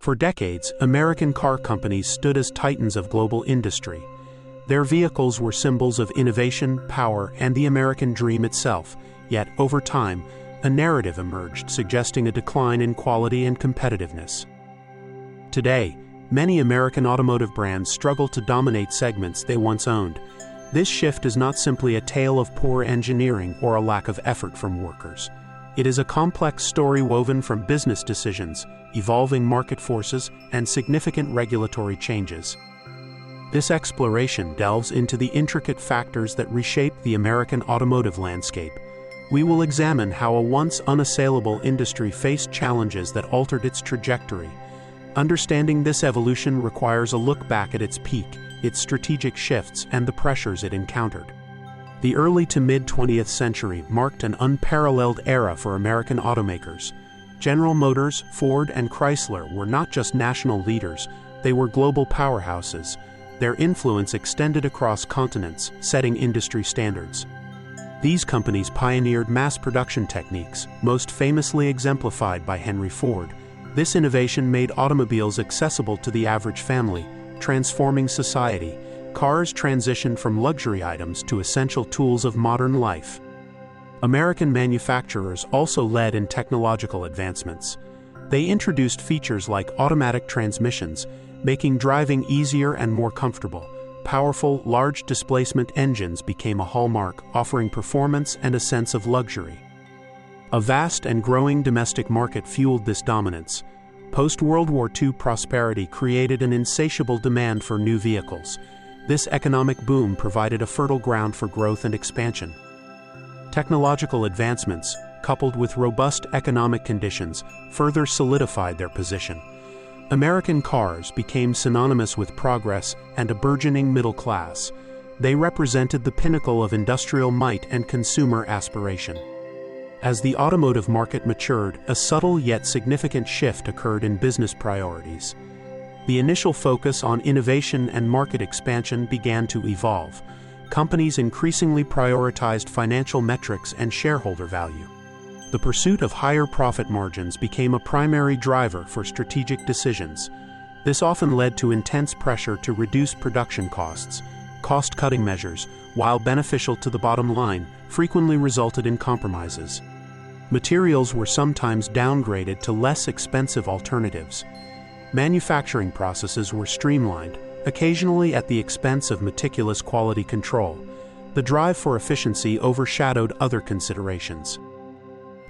For decades, American car companies stood as titans of global industry. Their vehicles were symbols of innovation, power, and the American dream itself. Yet, over time, a narrative emerged suggesting a decline in quality and competitiveness. Today, many American automotive brands struggle to dominate segments they once owned. This shift is not simply a tale of poor engineering or a lack of effort from workers. It is a complex story woven from business decisions, evolving market forces, and significant regulatory changes. This exploration delves into the intricate factors that reshape the American automotive landscape. We will examine how a once unassailable industry faced challenges that altered its trajectory. Understanding this evolution requires a look back at its peak, its strategic shifts, and the pressures it encountered. The early to mid-20th century marked an unparalleled era for American automakers. General Motors, Ford, and Chrysler were not just national leaders, they were global powerhouses. Their influence extended across continents, setting industry standards. These companies pioneered mass production techniques, most famously exemplified by Henry Ford. This innovation made automobiles accessible to the average family, transforming society. Cars transitioned from luxury items to essential tools of modern life. American manufacturers also led in technological advancements. They introduced features like automatic transmissions, making driving easier and more comfortable. Powerful, large displacement engines became a hallmark, offering performance and a sense of luxury. A vast and growing domestic market fueled this dominance. Post-World War II prosperity created an insatiable demand for new vehicles. This economic boom provided a fertile ground for growth and expansion. Technological advancements, coupled with robust economic conditions, further solidified their position. American cars became synonymous with progress and a burgeoning middle class. They represented the pinnacle of industrial might and consumer aspiration. As the automotive market matured, a subtle yet significant shift occurred in business priorities. The initial focus on innovation and market expansion began to evolve. Companies increasingly prioritized financial metrics and shareholder value. The pursuit of higher profit margins became a primary driver for strategic decisions. This often led to intense pressure to reduce production costs. Cost-cutting measures, while beneficial to the bottom line, frequently resulted in compromises. Materials were sometimes downgraded to less expensive alternatives. Manufacturing processes were streamlined, occasionally at the expense of meticulous quality control. The drive for efficiency overshadowed other considerations.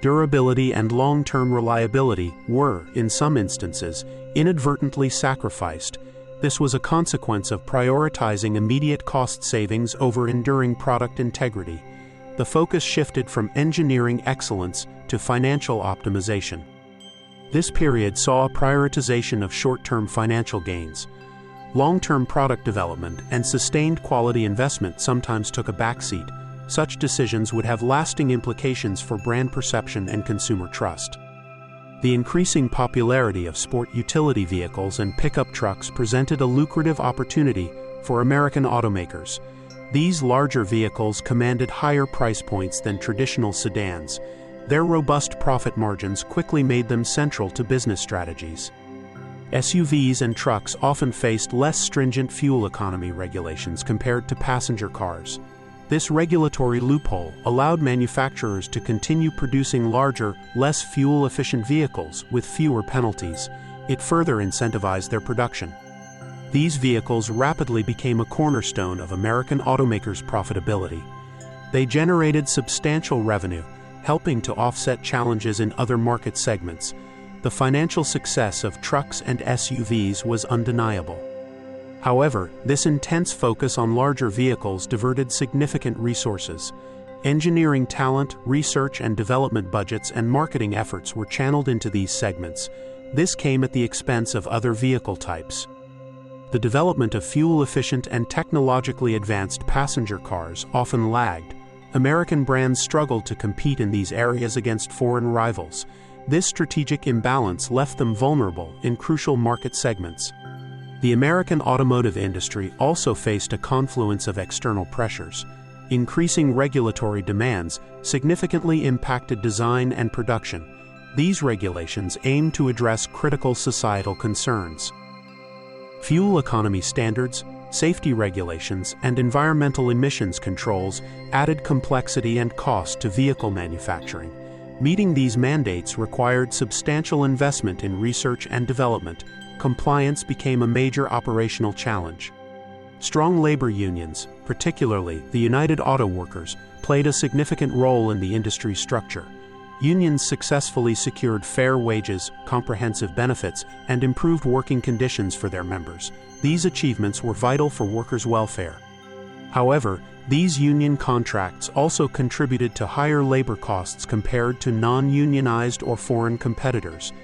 Durability and long-term reliability were, in some instances, inadvertently sacrificed. This was a consequence of prioritizing immediate cost savings over enduring product integrity. The focus shifted from engineering excellence to financial optimization. This period saw a prioritization of short-term financial gains. Long-term product development and sustained quality investment sometimes took a backseat. Such decisions would have lasting implications for brand perception and consumer trust. The increasing popularity of sport utility vehicles and pickup trucks presented a lucrative opportunity for American automakers. These larger vehicles commanded higher price points than traditional sedans. Their robust profit margins quickly made them central to business strategies. SUVs and trucks often faced less stringent fuel economy regulations compared to passenger cars. This regulatory loophole allowed manufacturers to continue producing larger, less fuel-efficient vehicles with fewer penalties. It further incentivized their production. These vehicles rapidly became a cornerstone of American automakers' profitability. They generated substantial revenue, helping to offset challenges in other market segments. The financial success of trucks and SUVs was undeniable. However, this intense focus on larger vehicles diverted significant resources. Engineering talent, research and development budgets, and marketing efforts were channeled into these segments. This came at the expense of other vehicle types. The development of fuel-efficient and technologically advanced passenger cars often lagged. American brands struggled to compete in these areas against foreign rivals. This strategic imbalance left them vulnerable in crucial market segments. The American automotive industry also faced a confluence of external pressures. Increasing regulatory demands significantly impacted design and production. These regulations aim to address critical societal concerns. Fuel economy standards, safety regulations, and environmental emissions controls added complexity and cost to vehicle manufacturing. Meeting these mandates required substantial investment in research and development. Compliance became a major operational challenge. Strong labor unions, particularly the United Auto Workers, played a significant role in the industry structure. Unions successfully secured fair wages, comprehensive benefits, and improved working conditions for their members. These achievements were vital for workers' welfare. However, these union contracts also contributed to higher labor costs compared to non-unionized or foreign competitors.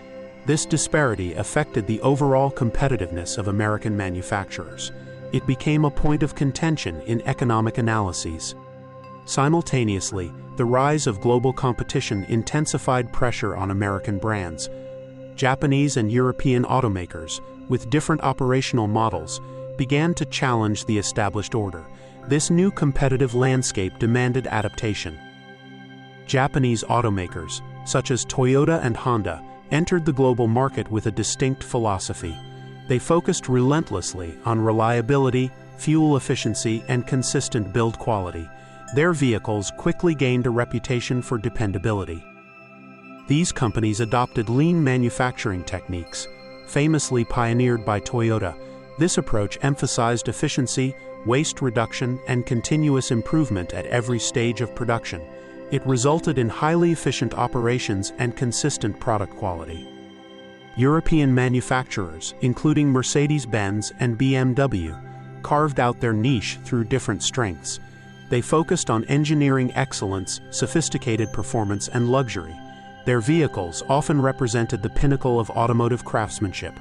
This disparity affected the overall competitiveness of American manufacturers. It became a point of contention in economic analyses. Simultaneously, the rise of global competition intensified pressure on American brands. Japanese and European automakers, with different operational models, began to challenge the established order. This new competitive landscape demanded adaptation. Japanese automakers, such as Toyota and Honda, entered the global market with a distinct philosophy. They focused relentlessly on reliability, fuel efficiency, and consistent build quality. Their vehicles quickly gained a reputation for dependability. These companies adopted lean manufacturing techniques, famously pioneered by Toyota. This approach emphasized efficiency, waste reduction, and continuous improvement at every stage of production. It resulted in highly efficient operations and consistent product quality. European manufacturers, including Mercedes-Benz and BMW, carved out their niche through different strengths. They focused on engineering excellence, sophisticated performance, and luxury. Their vehicles often represented the pinnacle of automotive craftsmanship.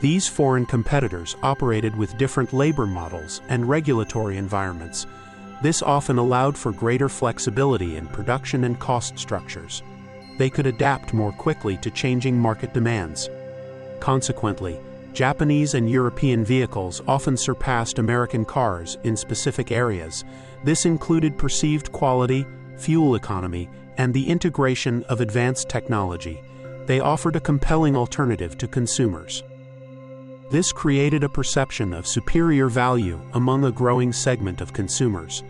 These foreign competitors operated with different labor models and regulatory environments. This often allowed for greater flexibility in production and cost structures. They could adapt more quickly to changing market demands. Consequently, Japanese and European vehicles often surpassed American cars in specific areas. This included perceived quality, fuel economy, and the integration of advanced technology. They offered a compelling alternative to consumers. This created a perception of superior value among a growing segment of consumers.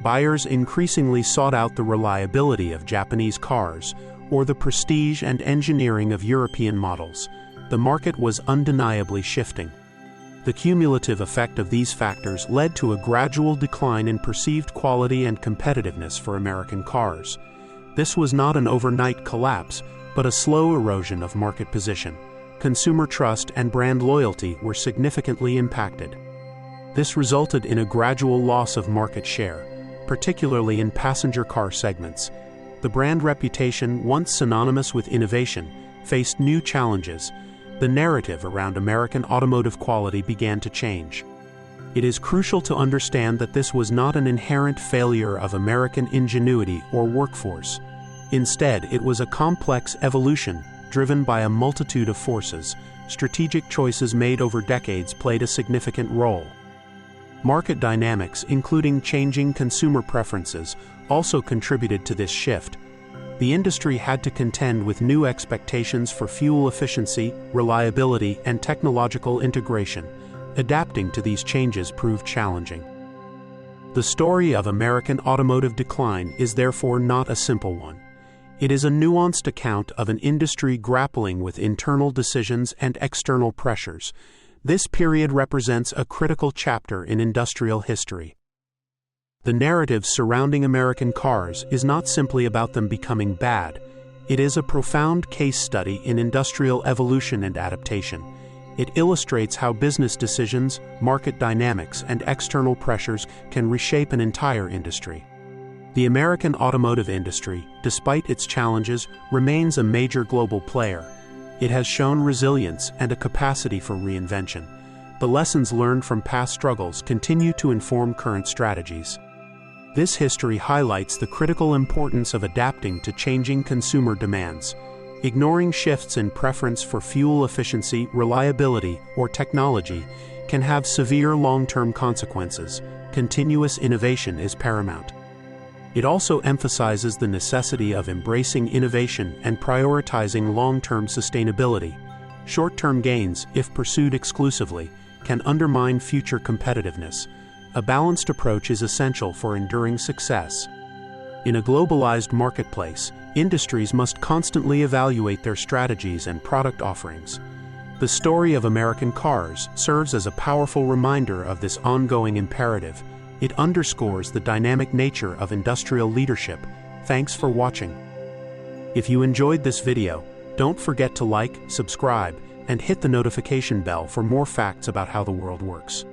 Buyers increasingly sought out the reliability of Japanese cars or the prestige and engineering of European models. The market was undeniably shifting. The cumulative effect of these factors led to a gradual decline in perceived quality and competitiveness for American cars. This was not an overnight collapse, but a slow erosion of market position. Consumer trust and brand loyalty were significantly impacted. This resulted in a gradual loss of market share, particularly in passenger car segments. The brand reputation, once synonymous with innovation, faced new challenges. The narrative around American automotive quality began to change. It is crucial to understand that this was not an inherent failure of American ingenuity or workforce. Instead, it was a complex evolution driven by a multitude of forces. Strategic choices made over decades played a significant role. Market dynamics, including changing consumer preferences, also contributed to this shift. The industry had to contend with new expectations for fuel efficiency, reliability, and technological integration. Adapting to these changes proved challenging. The story of American automotive decline is therefore not a simple one. It is a nuanced account of an industry grappling with internal decisions and external pressures. This period represents a critical chapter in industrial history. The narrative surrounding American cars is not simply about them becoming bad. It is a profound case study in industrial evolution and adaptation. It illustrates how business decisions, market dynamics, and external pressures can reshape an entire industry. The American automotive industry, despite its challenges, remains a major global player. It has shown resilience and a capacity for reinvention. The lessons learned from past struggles continue to inform current strategies. This history highlights the critical importance of adapting to changing consumer demands. Ignoring shifts in preference for fuel efficiency, reliability, or technology can have severe long-term consequences. Continuous innovation is paramount. It also emphasizes the necessity of embracing innovation and prioritizing long-term sustainability. Short-term gains, if pursued exclusively, can undermine future competitiveness. A balanced approach is essential for enduring success. In a globalized marketplace, industries must constantly evaluate their strategies and product offerings. The story of American cars serves as a powerful reminder of this ongoing imperative. It underscores the dynamic nature of industrial leadership. Thanks for watching. If you enjoyed this video, don't forget to like, subscribe, and hit the notification bell for more facts about how the world works.